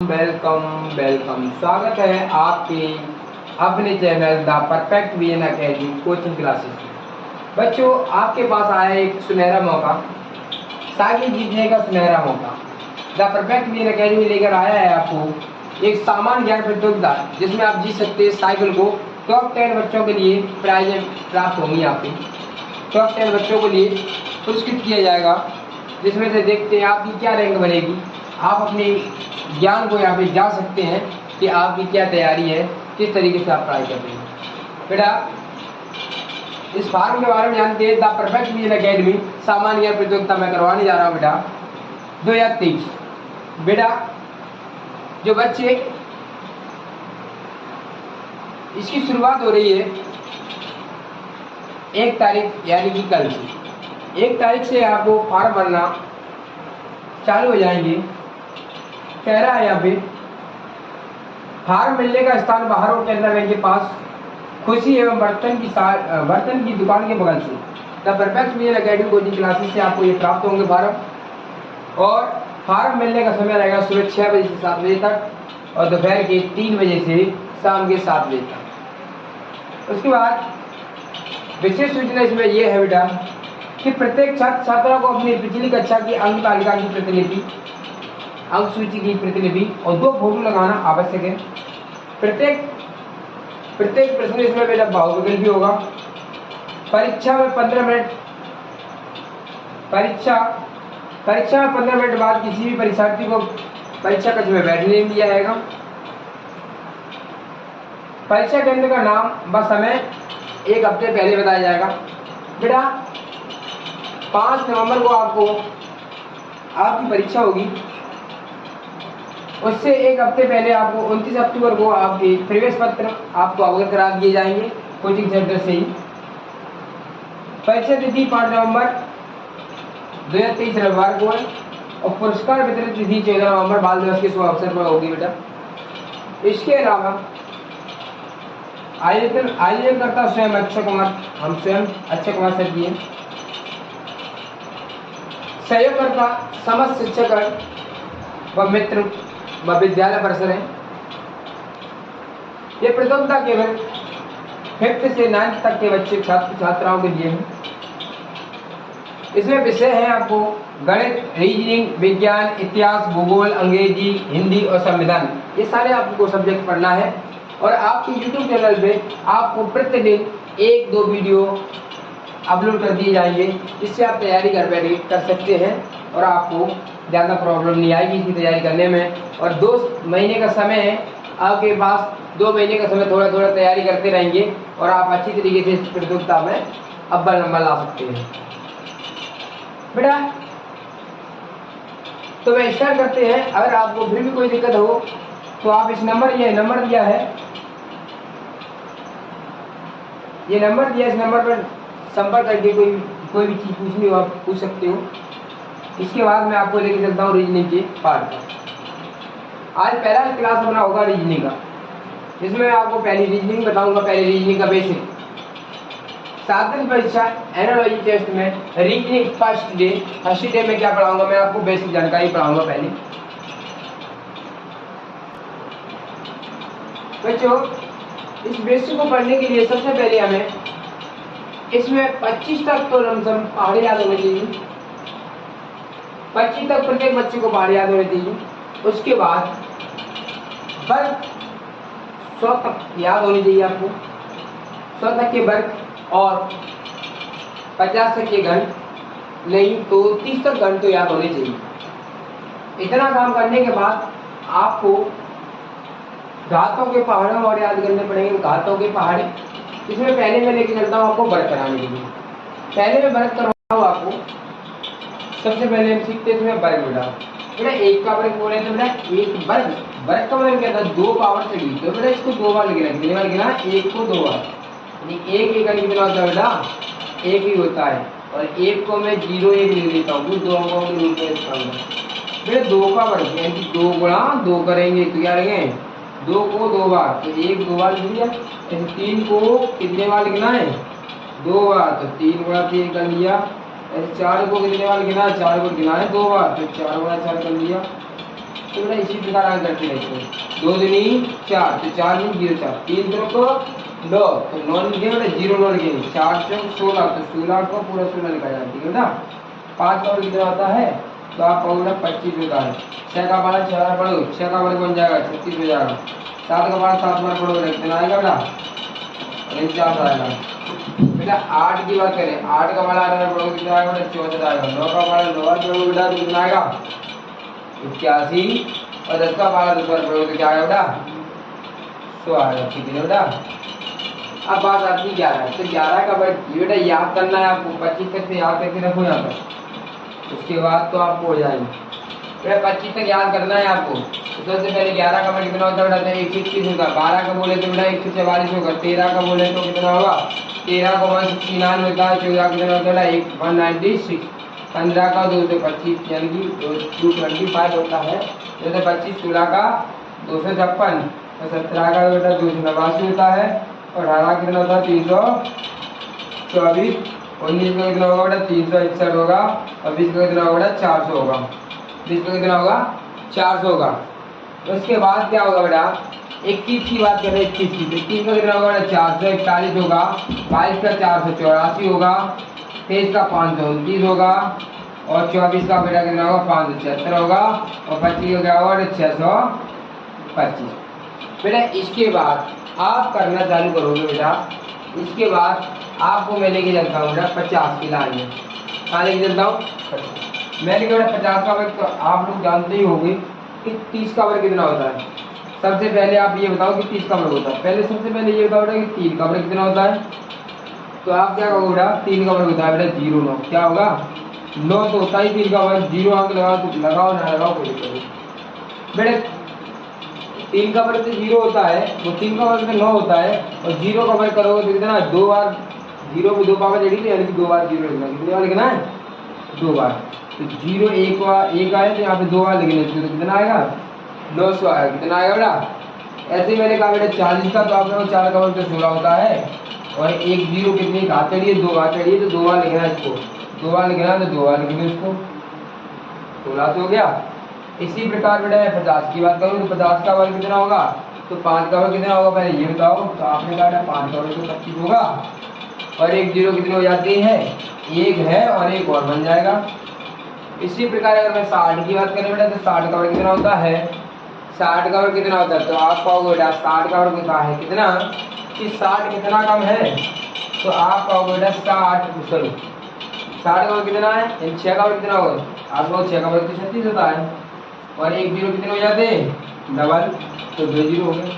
Welcome welcome स्वागत है आपके अपने channel the perfect VN academy coaching classes में। बच्चों, आपके पास आया एक सुनहरा मौका, साइकिल जीतने का सुनहरा मौका। द परफेक्ट वीएन अकेडमी लेकर आया है आपको एक सामान्य ज्ञान प्रतियोगिता जिसमें आप जीत सकते हैं साइकिल को। टॉप 10 बच्चों के लिए प्राइजें प्राप्त होंगी। आपकी टॉप 10 बच्चों के लिए पुरस्कृत किया जाएगा, जिसमें से देखते हैं आपकी क्या रैंक बनेगी। आप अपने ज्ञान को यहाँ पे जान सकते हैं कि आपकी क्या तैयारी है, किस तरीके से आप पढ़ाई कर रहे हैं। बेटा, इस फार्म के बारे में जानते हैं। द परफेक्ट वीएन अकेडमी सामान्य ज्ञान प्रतियोगिता मैं करवाने जा रहा हूँ बेटा 2023। बेटा, जो बच्चे, इसकी शुरुआत हो रही है 1 तारीख यानी कि कल से। 1 तारीख से आपको फॉर्म भरना चालू हो जाएंगे। कह रहा है यहाँ पे, फॉर्म मिलने का स्थान बाहर और केनरा बैंक के पास, खुशी एवं बर्तन की दुकान के बगल से। The perfect VN academy coaching classes से आपको ये प्राप्त होंगे फॉर्म। और फॉर्म मिलने का समय रहेगा सुबह 6 बजे से 7 बजे तक और दोपहर के 3 बजे से शाम के 7 बजे तक। उसके बाद विशेष सूचना इसमें यह है बेटा कि प्रत्येक छात्र छात्रा को अपनी पिछली कक्षा की अंक तालिका की प्रतिलिपि, अंक सूची की प्रतिलिपि और 2 फोटो लगाना आवश्यक है। प्रत्येक प्रश्न इसमें बेटा बहुविकल्प भी होगा। परीक्षा में 15 मिनट बाद किसी भी परीक्षार्थी को परीक्षा कक्ष में बैठने नहीं दिया जाएगा। परीक्षा केंद्र का नाम व समय 1 हफ्ते पहले बताया जाएगा। बेटा, 5 नवंबर को आपकी परीक्षा होगी। उससे 1 हफ्ते पहले आपको 29 अक्टूबर को आपके प्रवेश पत्र आपको अवगत करा दिए जाएंगे कोचिंग सेंटर से ही। परीक्षा तिथि 5 नवंबर 2023 रविवार को है और पुरस्कार वितरण तिथि 14 नवंबर बाल दिवस के शुभ अवसर पर होगी बेटा। इसके अलावा आयोजनकर्ता स्वयं अक्षय कुमार, हम स्वयं अक्षय कुमार सर जी हैं। सहयोगकर्ता समस्त शिक्षक व मित्र व विद्यालय परिसर है। ये प्रतियोगिता केवल 5th से 9th तक के बच्चे छात्र छात्राओं के लिए है। इसमें विषय है आपको गणित, रीजनिंग, विज्ञान, इतिहास, भूगोल, अंग्रेजी, हिंदी और संविधान। ये सारे आपको सब्जेक्ट पढ़ना है और आपके YouTube चैनल पे आपको प्रतिदिन 1-2 वीडियो अपलोड कर दिए जाएंगे, जिससे आप तैयारी घर बैठे कर सकते हैं और आपको ज़्यादा प्रॉब्लम नहीं आएगी इसकी तैयारी करने में। और 2 महीने का समय है आपके पास। 2 महीने का समय थोड़ा थोड़ा तैयारी करते रहेंगे और आप अच्छी तरीके से इस प्रतियोगिता में अव्वल नंबर ला सकते हैं बेटा। तो मैं स्टार्ट करते हैं। अगर आपको फिर भी कोई दिक्कत हो तो आप ये नंबर दिया है, ये नंबर दिया, इस नंबर पर संपर्क करके कोई भी चीज़ पूछनी हो आप पूछ सकते हो। इसके बाद मैं आपको लेके चलता हूँ रीजनिंग के पार्ट का। आज पहला क्लास अपना होगा रीजनिंग का, जिसमें मैं आपको पहली रीजनिंग बताऊंगा। पहले रीजनिंग का बेसिक 7 दिन परीक्षा एनालॉजी टेस्ट में रीजनिंग फर्स्ट डे में क्या पढ़ाऊंगा, मैं आपको बेसिक जानकारी पढ़ाऊंगा। पहले बच्चों, इस बेसिक को पढ़ने के लिए सबसे पहले हमें इसमें 25 तक तो लमसम पहाड़ी याद होनी चाहिए। 25 तक प्रत्येक बच्चे को पहाड़ी याद होनी चाहिए। उसके बाद वर्ग 100 तक याद होनी चाहिए आपको। 100 तक के वर्ग और 50 तक के घन, नहीं तो 30 तक घन तो याद होने चाहिए। इतना काम करने के बाद आपको घातों के पहाड़ों और याद करने पड़ेंगे। घातों के पहाड़े, इसमें पहले मैं लेके चलता हूँ आपको वर्ग कराने के लिए। पहले मैं वर्ग करवाऊँ आपको। सबसे पहले हम सीखते हैं वर्ग बेटा। 1 का वर्ग बोले तो बेटा 1 वर्ग का मतलब क्या था, 2 पावर से लिखते हो बेटा। इसको 2 बार लिखना, कितनी बार लिखना, 1 को 2 बार। 1 का कितना होता है बेटा, 1 ही होता है। और 1 को मैं 0-1 लिख लेता हूँ, 2 अंकों के रूप में लिखता हूँ बेटा। 2 का वर्ग यानी 2 गुणा 2 करेंगे तो क्या लिखेंगे, 2 को 2 बार, तो 1 2 बार लिख लिया। 3 को कितने बार लिखना है, 2 बार, तो 3 गुणा 3 कर लिया। 4 को कितने बार लिखना है, 4 को लिखना है 2 बार, तो 4 गुणा 4 कर लिया। तो बेटा इसी प्रकार आगे करते रहते हैं। 2 दूनी 4, तो 4 में 0 4, 3 3 को 9, तो 9 लिखे बेटा 0 9 लिखेंगे, 4 चौक 16, तो 16 को पूरा 16 लिखा जाता है बेटा। 5 का वर्ग कितना होता है, तो आप कहोगे 25 होता है। 6 का बारह 6 बार पढ़ो, 6 का वर्ग बन जाएगा 36 हो जाएगा। 7 का बारह 7 बार पढ़ोगे कितना आएगा बेटा, 49 आएगा बेटा। 8 की बात करें, 8 का बारह 8 बार पढ़ोगे कितना आएगा बेटा, 64 आएगा। 9 का बारह 9 बार पढ़ोगे बेटा तो कितना आएगा, 81। और 10 का बारह 10 बार पढ़ोगे तो क्या आएगा बेटा, 100 आएगा। ठीक है बेटा। अब बात आती है 11, तो 11 का वर्ग बेटा याद करना है आपको, 25 तक से याद करके रखो यहाँ पर, उसके बाद तो आपको हो जाएगी बेटा। 25 तक याद करना है आपको। तो सबसे पहले 11 का वर्ग कितना होता है बेटा, 121 होगा। 12 का बोले तो बेटा 144 होगा। 13 का बोले तो कितना होगा, 13 को 169 होता है। 14 कितना होता है 196। 15 का 225 यानी कि 225 होता है। जैसे 25 16 का 256, और 17 का बेटा 289 होता है। और 18 कितना होता है 324। 19 का कितना होगा बेटा 361 होगा। और 20 का कितना होगा बेटा 400 होगा। 20 का कितना होगा 400 होगा। उसके बाद क्या होगा बेटा, 21 की बात करें, 21 की, 21 का कितना होगा बेटा 441 होगा। 22 का 484 होगा। 23 का 529 होगा। और 24 का बेटा कितना होगा 576 होगा। और 25 का क्या होगा बेटा 625। बेटा इसके बाद आप करना चालू करोगे बेटा। इसके बाद आपको मैं लेके चलता हूँ बेटा 50 की लाइन में। कहाँ लेके चलता हूँ, मैं लेके बेटा 50 का वर्ग, तो आप लोग जानते ही होंगे कि 30 का वर्ग कितना होता है। सबसे पहले आप ये बताओ कि 30 का वर्ग होता है, पहले सबसे पहले ये बताओ बेटा कि 3 का वर्ग कितना होता है। तो आप क्या कहोगे बेटा, 3 का वर्ग होता है बेटा 0 9, क्या होगा 9 तो होता ही 3 का वर्ग। 0 अंक लगाओ तो लगाओ ना लगाओ कोई दिक्कत नहीं बेटा। 3 का वर्ग तो 0 होता है, वो 3 का वर्ग तो 9 होता है। और 0 का वर्ग करोगे तो कितना, 2 बार 0 में 2 पावर जड़ी, यानी कि 2 बार 0 लिखना। कितने बार लिखना है, 2 बार। तो 0 1 आए तो यहाँ पे 2 बार लिखने चाहिए, तो कितना आएगा 900 आएगा। कितना आएगा बेटा, ऐसे मैंने कहा बेटा 40 का, तो आप लोगों को 4 का वर्ग तो 16 होता है। और 1 0 कितनी घात चढ़िए, 2 घात चढ़िए, तो 2 बार लिखना है इसको, 2 बार लिखना है तो 2 बार लिखेंगे इसको, 16 हो गया। इसी प्रकार बेटा 50 की बात करूँ तो 50 का वर्ग कितना होगा, तो 5 का वर्ग कितना होगा पहले ये बताओ। तो आपने कहा 5 का वर्ग तो 25 होगा। और 1 0 कितने हो जाते हैं, 1 है और 1 और बन जाएगा। इसी प्रकार अगर मैं 60 की बात करें बेटा, तो 60 का वर्ग कितना होता है, 60 का वर्ग कितना होता है, तो आप कहोगे बेटा 60 का वर्ग होता है कितना, कि 60 कितना कम है। तो आप कहोगे बेटा 60 का वर्ग कितना है, 6 का वर्ग कितना होगा, आप लोग 6 का वर्ग तो 36 होता है। और 1 0 कितने हो जाते हैं, डबल, तो 2 0 हो गए।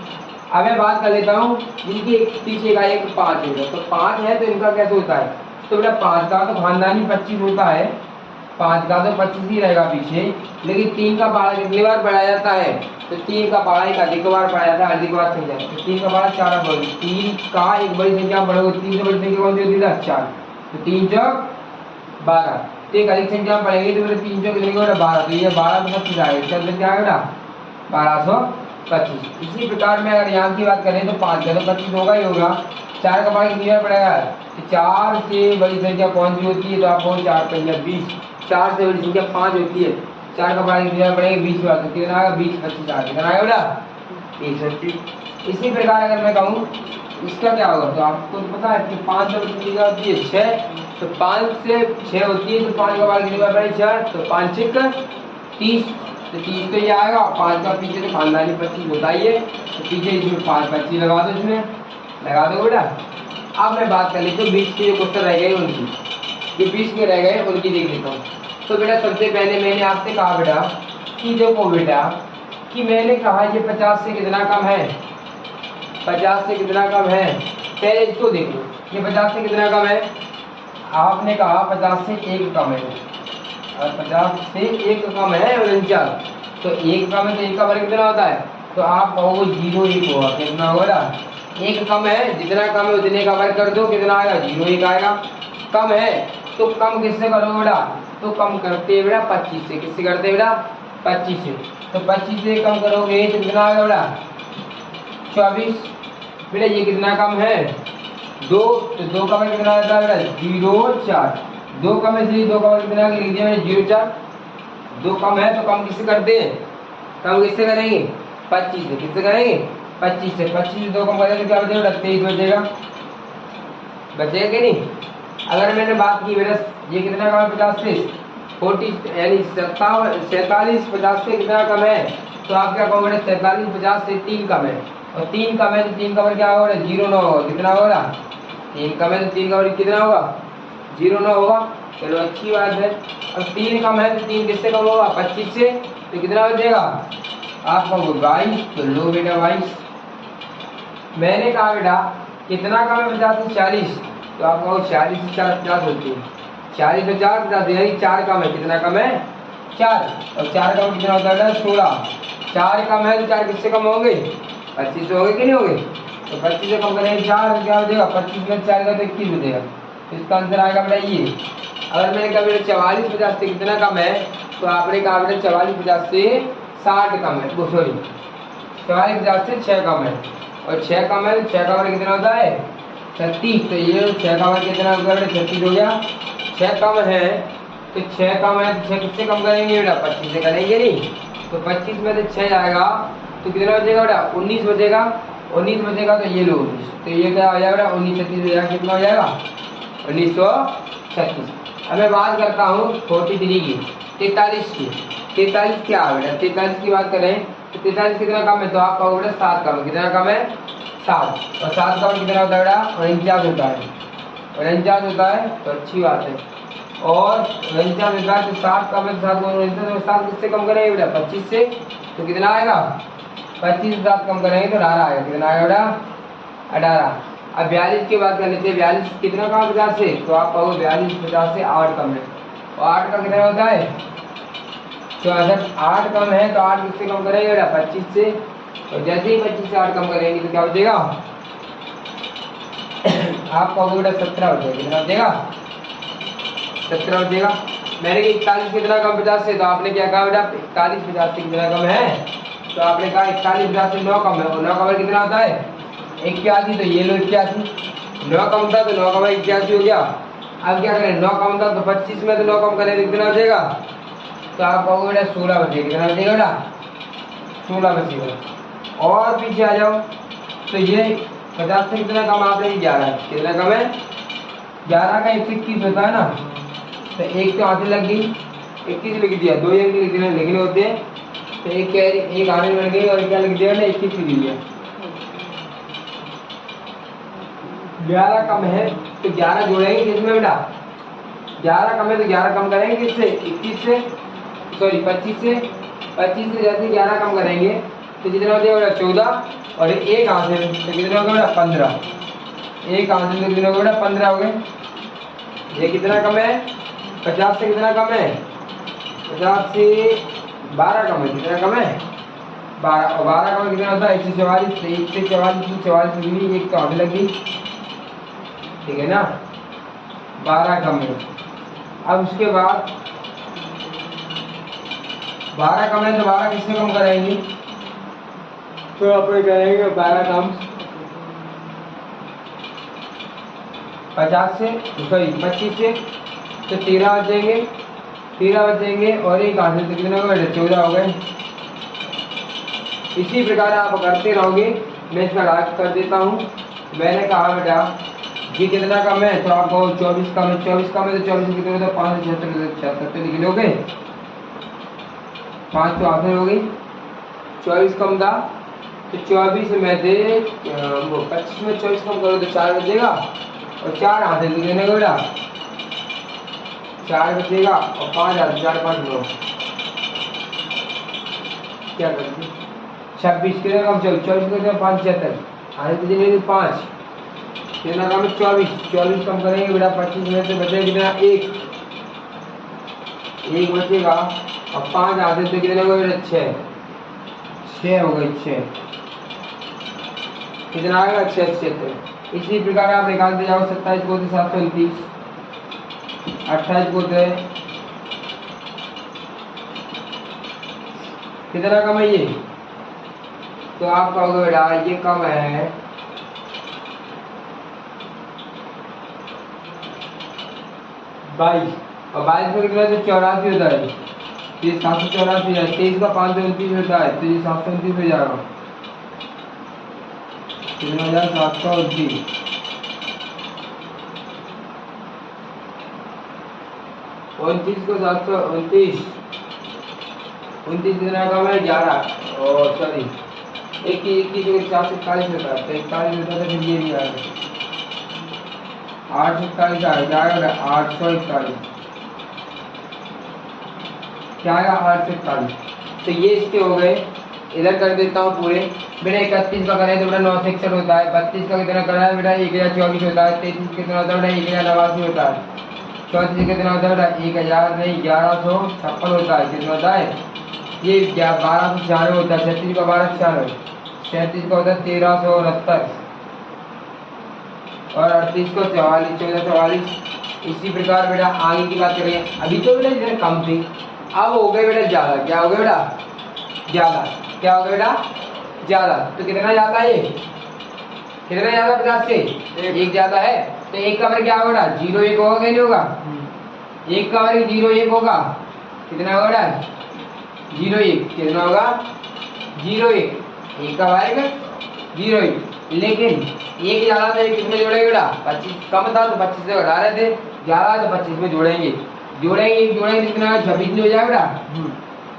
अब मैं बात कर लेता हूँ जिनकी पीछे का एक 5 होगा, तो 5 है तो इनका कैसे होता है। तो बेटा 5 का तो खानदानी 25 होता है, 5 का तो 25 ही रहेगा पीछे। लेकिन 3 का बारह कितनी बार बढ़ाया जाता है, तो 3 का बारह एक अधिक बार बढ़ाया जाता है, अधिक बार संख्या। तो 3 का बारह 4 बढ़ोगे, 3 का एक बड़ी संख्या बढ़ोगे, 3 से बड़ी संख्या कौन सी होती है 4, तो 3 चौक 12। तो एक अधिक संख्या पढ़ेंगे तो 3 चौक कितने का 12, तो ये 12 तो 25 आएगा, इसका मतलब क्या है बेटा 1225। इसी प्रकार में अगर यहाँ की बात करें तो 5 का तो 25 होगा ही होगा। 4 का बारह कितनी बार पड़ेगा, तो 4 से बड़ी संख्या कौन सी होती है, तो आपको 4 पंजा 20, 4 से बड़ी संख्या 5 होती है। 4 का बारह कितनी बार पड़ेगा 20 बार, तो कितना आएगा 20 25 आएगा, कितना आएगा बेटा 125। इसी प्रकार अगर मैं कहूँ इसका क्या होगा, तो आपको पता है कि 5 से बड़ी संख्या होती है 6, तो 5 से 6 होती है, तो 5 का बारह कितनी बार पड़ेगी 4, तो 5 6 30, तो 30 तो ये आएगा। 5 का पीछे तो खानदानी 25 होता ही है, तो पीछे इसमें 5 25 लगा दो, इसमें लगा दो बेटा। अब मैं बात कर लेता हूँ 20 के जो क्वेश्चन रह गए उनकी, जो 20 में रह गए उनकी देख लेता हूँ। तो बेटा सबसे पहले मैंने आपसे कहा बेटा कि देखो बेटा कि मैंने कहा ये 50 से कितना कम है, 50 से कितना कम है, पहले इसको देखो, ये 50 से कितना कम है, आपने कहा 50 से 1 कम है, और 50 से 1 कम है 49, तो 1 कम है तो 1 का वर्ग कितना होता है, तो आप कहोगे 0 1 होगा, कितना होगा 1 कम है, जितना कम है उतने का वर्ग कर दो, कितना आएगा 0 1 आएगा। कम है तो कम किससे करोगे बेटा, तो कम करते हैं बेटा 25 से, किससे करते हैं बेटा 25 से, तो 25 से कम करोगे तो कितना आएगा बेटा 24। बेटा ये कितना कम है 2, तो 2 का वर्ग कितना आता है बेटा 0 4, 2 कम है इसलिए 2 का वर्ग कितना लिख दिया मैंने 0 4। 2 कम है तो कम किससे करते हैं कम किससे करेंगे? 25 से। किससे करेंगे? 25 से। 25 से 2 कम करेंगे तो क्या बचेगा? 23 बचेगा। बचेगा कि नहीं? अगर मैंने बात की बेटा ये कितना कम है 50 से? 40 यानी 47 50 से कितना कम है? तो आप क्या कहोगे? 47 50 से 3 कम है, और 3 कम है तो 3 का वर्ग क्या होगा? 0 9 होगा। कितना होगा? 3 कम है तो 3 का वर्ग कितना होगा? 0 9 होगा। चलो अच्छी बात है। अब 3 कम है तो 3 किससे कम होगा? 25 से। तो कितना बचेगा? आप कहोगे 22। तो लो बेटा 22। मैंने कहा बेटा कितना कम है 50 से? 40। तो आप कहो 40 से 4 50 होती है। 40 से 4 50 यानी 4 कम है। कितना कम है? 4। और 4 कम कितना होता है? 16। 4 कम है तो 4 किससे कम होंगे? 25 से होंगे कि नहीं होंगे? तो 25 से कम करेंगे 4 तो क्या हो जाएगा? 25 में 4 का तो 21 हो जाएगा। इसका आंसर आएगा बेटा ये। अगर मैंने कहा बेटा 44 50 से कितना कम है, तो आपने कहा बेटा 44 50 से 60 कम है। वो सॉरी 44 50 से 6 कम है, और 6 कम है तो 6 का वर्ग कितना होता है? 36। तो ये 6 का वर्ग कितना होगा बेटा? 36 हो गया। 6 कम है तो 6 कम है तो 6 किससे कम करेंगे बेटा? 25 से करेंगे नहीं। तो 25 में से 6 जाएगा तो कितना बचेगा बेटा? 19 बचेगा। 19 बचेगा तो ये लो 19। तो ये क्या हो जाएगा बेटा? 19 36 हो जाएगा। कितना हो जाएगा? 1936। अब मैं बात करता हूँ 43 की, 43 की। 43 क्या है बेटा? 43 की बात करें तो 43 कितना कम है? तो आप कहोगे बेटा 7 कम है। कितना कम है? 7। और 7 का कितना होता है बेटा? 49 होता है। 49 होता है तो अच्छी बात है। और 49 होता है तो 7 कम है तो 7 को 7 किससे कम करेंगे बेटा? 25 से। तो कितना आएगा? 25 से 7 कम करेंगे तो 18 आएगा। कितना आएगा बेटा? 18। अब 42 की बात कर लेते हैं। 42 कितना कम है 50 से? तो आप कहोगे 42 50 से 8 कम है। और 8 का कितना होता है? 64। 8 कम है तो 8 किससे कम करेंगे बेटा? 25 से। और जैसे ही 25 से 8 कम करेंगे तो क्या बचेगा? आप कहोगे बेटा 17 बचेगा। कितना बचेगा? 17 बचेगा। मैंने कहा 41 कितना कम 50 से? तो आपने क्या कहा बेटा? 41 50 से कितना कम है? तो आपने कहा 41 50 से 9 कम है, और 9 का वर्ग कितना होता है? 81। तो ये लो 81। 9 कम था तो 9 का वर्ग 81 हो गया। अब क्या करें? 9 कम था तो 25 में तो 9 कम करें तो कितना बचेगा? तो आप कहोगे बेटा 16 बचेगा। कितना बचेगा बेटा? 16 बचेगा। और पीछे आ जाओ तो ये 50 से कितना कम? आपने 11। कितना कम है? 11 का 121 होता है ना। तो एक तो आधे लग गई, 21 लिख दिया। 2 अंक लिखने होते हैं तो एक आधे लग गई और क्या लिख दिया? 21 लिख दिया। 11 कम है तो 11 जोड़ेंगे किसमें बेटा? 11 कम है तो 11 कम करेंगे किससे? 21 से। सॉरी 25 से। 25 से जैसे 11 कम करेंगे तो कितना हो जाएगा? 14। और एक हासिल तो कितना हो गया? 15। एक हासिल तो कितना हो गया? 15 हो गए। ये कितना कम है? 50 से कितना कम है? 50 से 12 कम है। कितना कम है? 12। और 12 कम कितना होता है? 144। तो 1 से 44 मिली, एक तो आगे लगी। ठीक है ना? 12 कम है। अब उसके बाद 12 कम है तो 12 किससे कम कराएंगे? तो आप कहेंगे 12 कम 50 से, सॉरी 25 से। तो 13 बचेंगे। 13 बचेंगे और एक हासिल तो कितने हो गए? 14 हो गए। इसी प्रकार आप करते रहोगे। मैं इसका राज कर देता हूँ। मैंने कहा बेटा ये कितना कम है? तो आपको 24 कम है। 24 कम है तो 24 कितने होता है? 5 76 लिख लोगे। 5 तो आखिर हो गई। 24 कम था तो 24 में से 25 में 24 कम करो तो 4 बचेगा, और 4 हासिल कितने को बेटा? 4 बचेगा। और 5 हासिल 4 5 9 क्या करते? 26 कितने कम? 24 कितने? 5 76 हासिल कितने? 5। कितना कम है? 24 कम करेंगे बेटा 25 में से बचेगा कितना? 1 बचेगा। और 5 आधे तो कितने हो गए? 6 हो गए। 6 कितना आएगा? 6 76। इसी प्रकार आप निकालते जाओ। 27 को 729, 28 को कितना कम है ये? तो आप कहोगे बेटा ये कम है 22। और 22 में कितना? 84 होता है। ये 784 हो जाएगा, 23 का 529 होता है तो ये 729 हो जाएगा। कितना हो जाएगा 729, 29 को 729, 29 कितना कम है 11, और सॉरी 21 को 441 होता है तो 41 होता है, फिर ये भी आएगा 841 आएगा 841, क्या आएगा 841। तो ये इसके हो गए। इधर कर देता हूँ पूरे। बेटा 31 का करें तो बेटा 961 होता है, 32 का कितना करा है बेटा 1024 होता है, 33 कितना होता है बेटा 1089 होता है, 34 कितना होता है बेटा 1000 नहीं 1156 होता है, कितना होता है ये 1296 होता है, 36 का 1296, 37 का होता है 1369, और 38 को 44, 1444। इसी प्रकार बेटा आगे की बात करें। अभी तो बेटा इधर कम थी, अब हो गए बेटा ज्यादा। क्या हो गया बेटा ज्यादा, क्या हो गया बेटा ज्यादा। तो कितना ज्यादा है ये, कितना ज्यादा 50 से एक ज्यादा है, तो एक का वर्ग क्या होगा बेटा 0 1 होगा कि नहीं होगा, एक का वर्ग 0 1 होगा, कितना होगा बेटा 0 1, कितना होगा 0 1, एक का वर्ग 0 1। लेकिन एक ज्यादा था, किसमें जोड़ेंगे बेटा 25, कम था तो 25 से घटा रहे थे, ज्यादा तो 25 में जोड़ेंगे, जोड़ेंगे कितना 26 में हो जाएगा बेटा।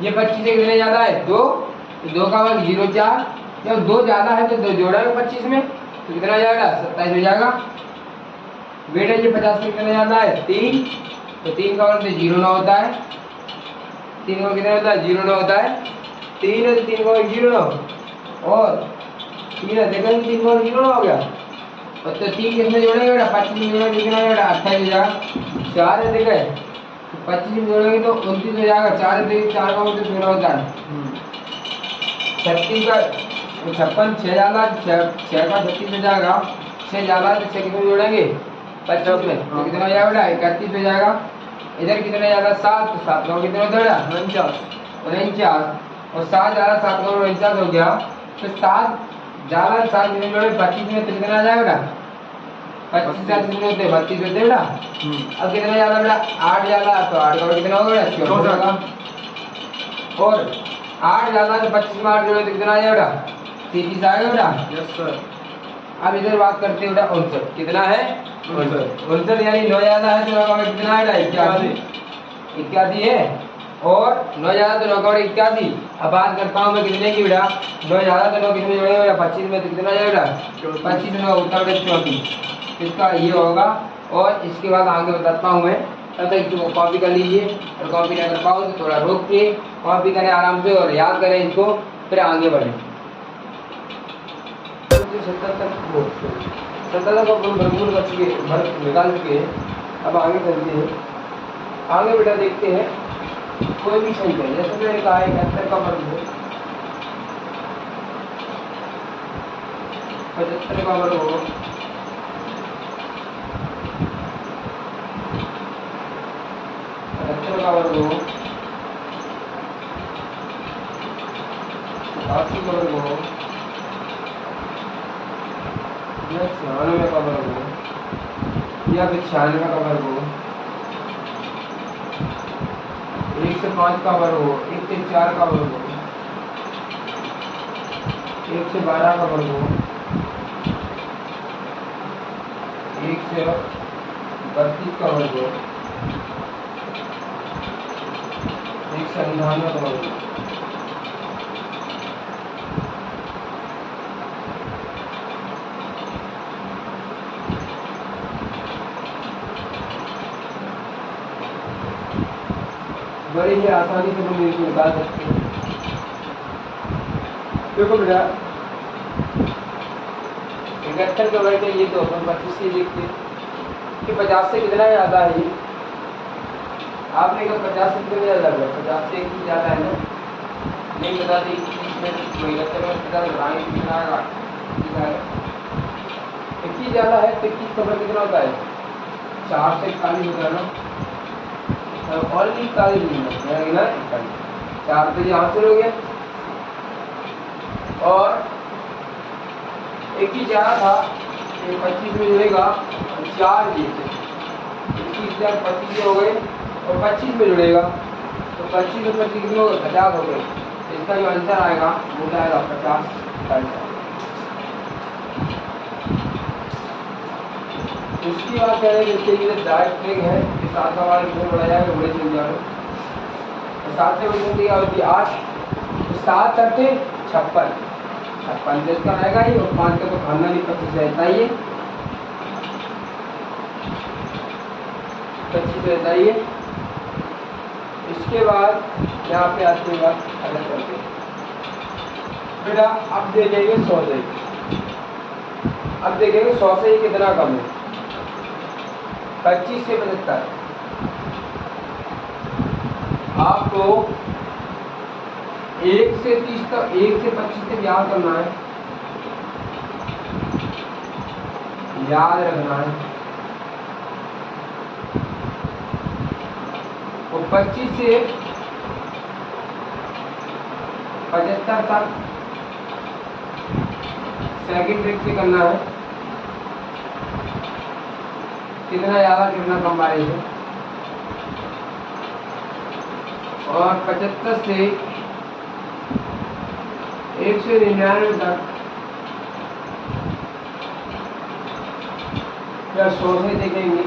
ये 25 से कितने ज्यादा है 2, तो 2 का वर्ग 0 4, जब 2 ज्यादा है तो 2 जोड़ेंगे 25 में तो कितना जाएगा 27 हो जाएगा बेटा। ये 50 से कितना ज्यादा है 3, तो 3 का वर्ग 0 9 होता है, 3 का कितना होता है 0 9 होता है, 3 है तो 3 का वर्ग 0 9, और 3 है देखो 3 का वर्ग 0 9 हो गया, और तो 3 किसमें जोड़ेंगे बेटा 25 में जोड़ेंगे, कितना है बेटा 28 हो जाएगा। 4 है देखे 25 में जोड़ेंगे तो 29 हो जाएगा, 4 है 4 का वर्ग 16 होता है, 36 का 56, 6 ज्यादा 6 का 36 हो जाएगा, 6 ज्यादा तो 6 किसमें जोड़ेंगे 25 में, तो कितना हो जाएगा बेटा 31 हो जाएगा। इधर कितना ज्यादा 7, तो 7 का कितना होता है 49, और 7 ज्यादा 7 का 49 हो गया, तो 7 ज्यादा 7 कितने जोड़े 25 में, तो कितना आ जाएगा बेटा 25 7 कितने होते 32 होते बेटा। अब कितना ज्यादा बेटा 8 ज्यादा, तो 8 का कितना होगा बेटा 14 होगा, और 8 ज्यादा तो 25 में 8 जोड़े तो कितना आ जाएगा बेटा 33 आएगा बेटा। Yes sir. अब इधर बात करते हैं बेटा 59, कितना है 59, यानी 9 ज्यादा है तो 9 का कितना है बेटा 81 है, और 9 ज्यादा तो 9 का 81। अब बात करता हूँ मैं कितने की बेटा 9 ज्यादा तो 9 कितने जोड़ेंगे बेटा 25 में, तो कितना जाएगा 25 में 9 होता है 34, इसका ये होगा। और इसके बाद आगे बताता हूँ मैं, तब तक इसको कॉपी कर लीजिए, और कॉपी ना कर पाओ तो थोड़ा रोक के कॉपी करें आराम से और याद करें इसको, फिर आगे बढ़ें। 77 को अपन भरपूर कर चुके निकाल चुके हैं। अब आगे चलते हैं, आगे बेटा देखते हैं कोई भी संख्या, जैसे मैंने कहा 71 का वर्ग हो, 75 का वर्ग हो, 75 का वर्ग हो, 80 का वर्ग हो, 96 का वर्ग हो, या फिर 96 का वर्ग हो, 105 का वर्ग हो, 104 का वर्ग हो, 112 का वर्ग हो, 132 का वर्ग हो, 198 का वर्ग हो। बड़ी ही आसानी से हम इसको निकाल सकते हैं। देखो बेटा 71 का वर्ग है, ये तो अपन 25 से लिखते हैं कि 50 से कितना ज्यादा है ये, आपने कहा 50 से कितना ज्यादा है, 50 से 21 ज्यादा है ना, नहीं बता दें 21 में 71 में 50 लगाएंगे कितना आएगा 21 ज्यादा है, तो 21 का वर्ग कितना होता है 4 से 41 होता है ना, और भी 41 नहीं है 4 तो यहाँ से हो गया, और 21 ज्यादा था 25 में जुड़ेगा 4 ये 21 25 हो गए, और 25 में जुड़ेगा तो 25 और 25 कितने हो गए, 50 हो गए। इसका जो आंसर आएगा वो क्या आएगा, 50। उसकी बात करें जैसे ये डायरेक्ट ट्रिक है कि 7 का मान कितने बढ़ा जाएगा, बड़े चल जाएगा। तो 7 से बड़ी संख्या होती है 8, तो 7 करते 56, 56 इसका रहेगा ही, और 5 का तो खाना भी 25 रहता ही है, 25 रहता ही है। इसके बाद यहाँ पे आते हैं बात अलग करते हैं बेटा। अब देखेंगे 100 से, अब देखेंगे 100 से कितना कम है, 25 से 75। आपको 1 से 30 तक, 1 से 25 तक याद करना है, याद रखना है। तो 25 से 75 तक सेकंड ट्रिक से करना है, कितना ज्यादा कितना कम बारिश है। और 75 से 199 तक या 100 से देखेंगे,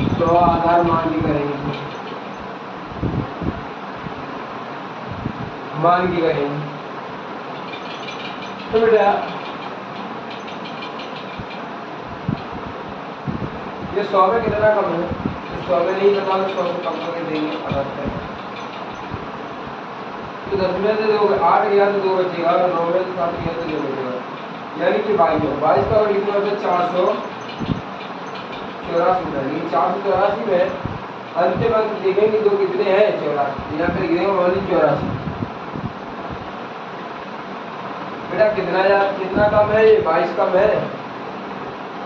100 आधार मान की करेंगे, मान की करेंगे। तो बेटा ये 100 में कितना कम है, 100 में नहीं पता तो 100 से कम करके देंगे अलग से। तो 10 में से 2, 8 गया तो 2 बचेगा, और 9 में से 7 गया तो 2 बचेगा, यानी कि 22 का कितना होता है, 484 होता है। लेकिन 484 में अंतिम अंक देखेंगे दो कितने हैं, 84, यहाँ पे गिरेगा ओनली 84। बेटा कितना कम है, ये 22 कम है।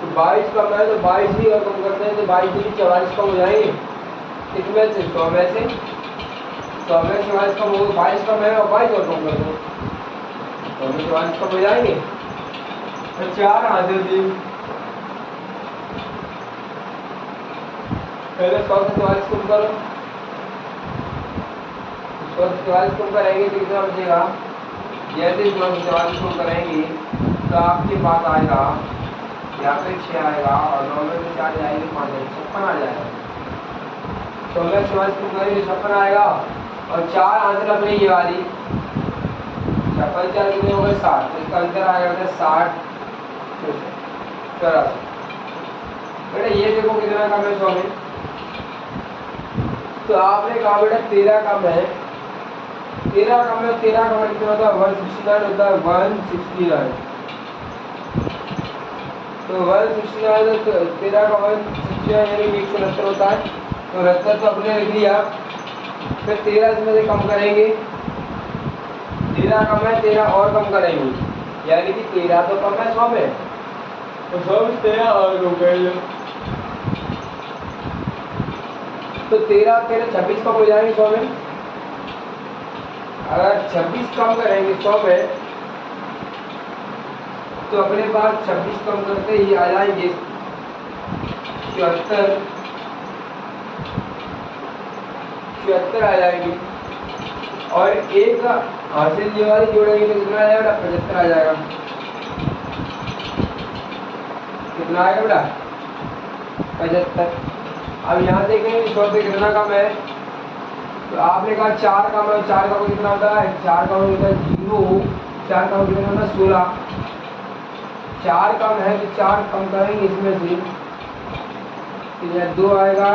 तो 22 कम है तो 22 ही और कम करते हैं, तो 22 ही 44 कम हो जाएंगे। कितने से, 100 में से, 100 में 44 कम हो, 22 कम है और 22 और कम कर दो, 100 में 44 कम हो जाएंगे। तो 4 हासिल थी, पहले 100 से 44 कम करो, 100 से 44 कम करेंगे तो कितना बचेगा, जैसे 100 से 44 कम करेंगे तो आपके पास आएगा यहाँ पे 6 आएगा, और 9 में से 4 जाएंगे 5 आएगा, 56 आ जाएगा। 100 में 44 कम करेंगे 56 आएगा, और 4 आंसर अपनी ये वाली 56 4 कितने हो गए, 60, तो इसका आंसर आएगा 60 84। बेटा ये देखो कितना कम है 100 में, तो आपने कहा बेटा 13 कम है, 13 कम है, 13 कम कितना होता है, 169 होता है, 169। तो 169 तो 13 का 169 यानी 169 होता है, तो 69 तो अपने लिख लिया। फिर 13 इसमें से कम करेंगे, 13 कम है, 13 और कम करेंगे, यानी कि 13 तो कम है 100 में, तो 100 में 13 और कम करेंगे, तो 13 26 कम हो जाएंगे 100 में। अगर 26 कम करेंगे 100 में, तो अपने पास 26 कम करते ही आ जाएंगे 74 आ जाएंगे, और एक हासिल ये वाली जोड़ेंगे तो कितना आ जाएगा, 75 आ जाएगा। कितना आएगा बेटा, 75। अब यहाँ देखेंगे 100 से कितना कम है, तो आपने कहा 4 कम है, 4 कम कितना होता है, 4 कम होता है 0, 4 कम कितना होता है 16। 4 कम है तो 4 कम करेंगे इसमें से, तो यह 2 आएगा,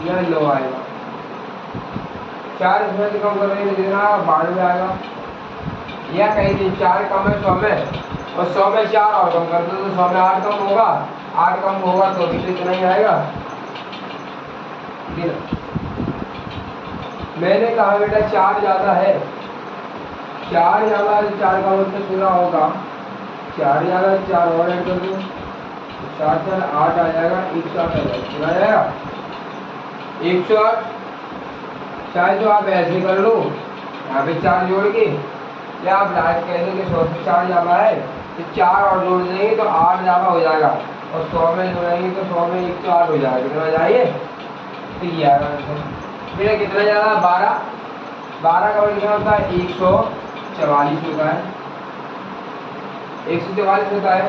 यह 9 आएगा। 4 इसमें से कम करेंगे तो कितना 92 आएगा। यह कहेंगे 4 कम है 100 में, और 100 में 4 और कम कर दो तो 100 में 8 कम होगा, 8 कम होगा तो अभी तो इतना ही आएगा। मैंने कहा बेटा 4 ज़्यादा है, 4 ज़्यादा है, 4 का मतलब 16 होगा, 4 ज़्यादा 4 और ऐड कर दो, 4 4 8 आ जाएगा, 108 आ जाएगा, कितना आ जाएगा 108। चाहे तो आप ऐसे कर लो, यहाँ पे 4 जोड़ के, या आप डायरेक्ट कह दो कि 100 से 4 ज़्यादा है तो 4 और जोड़ देंगे तो 8 ज़्यादा हो जाएगा। और 100 में जोड़ेंगे तो 100 में 108 हो जाएगा। कितना जाइए तो ये आएगा आंसर। फिर कितना ज़्यादा 12 का वर्ग कितना होता है 144 होता है, 144 होता है।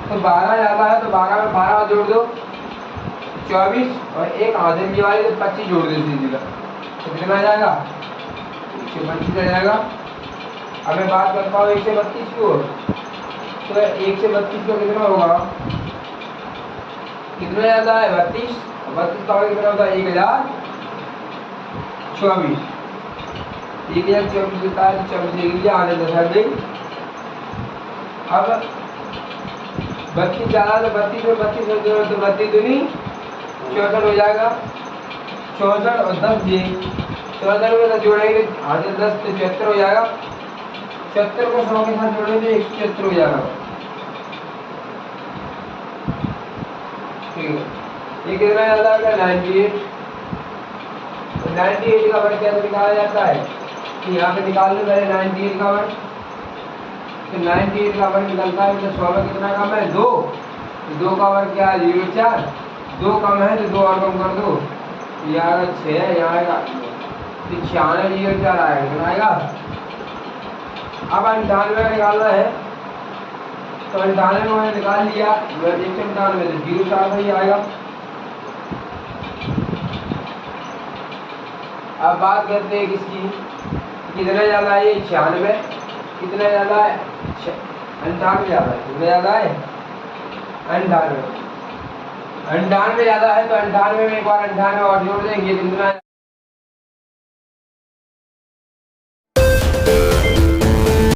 तो 12 ज़्यादा है तो 12 में 12 जोड़ दो 24 और एक आधे की वाली तो 25 जोड़ दो सीधी का, तो कितना आ जाएगा 125 आ जाएगा। अब मैं बात करता हूँ 132 को, तो 132 का कितना होगा, कितना ज़्यादा है 32, 32 का वर्ग कितना होता है 1024, 1024 होता है। 24 एक आधे 10 हट गई। अब 32 ज़्यादा तो 32 में 32 हो तो 32 दूनी 64 हो जाएगा। 64 और 10 ये 64 में तो जोड़ेंगे आधे 10 तो 74 हो जाएगा। 74 को 100 के साथ जोड़ेंगे 174 हो जाएगा। ठीक है, ये कितना ज़्यादा है 98। तो 98 का वर्ग कैसे निकाला जाता है कि यहाँ पे निकाल लो पहले 98 का वर्ग। तो 98 का वर्ग निकलता है तो 100 में कितना कम है 2, 2 का वर्ग क्या है 0,4, 2 कम है तो 2 और कम कर दो, ये आएगा 6, यहाँ आएगा 96, 0,4 आएगा, कितना आएगा। अब 98 निकालना है तो 98 मैंने निकाल लिया, 198 तो 0,4 ही आएगा। अब बात करते हैं किसकी, कितना ज़्यादा है 96, कितना ज़्यादा है 98 ज़्यादा है, कितना ज़्यादा है 98 ज़्यादा है। तो 98 में एक बार 98 और जोड़ देंगे कितना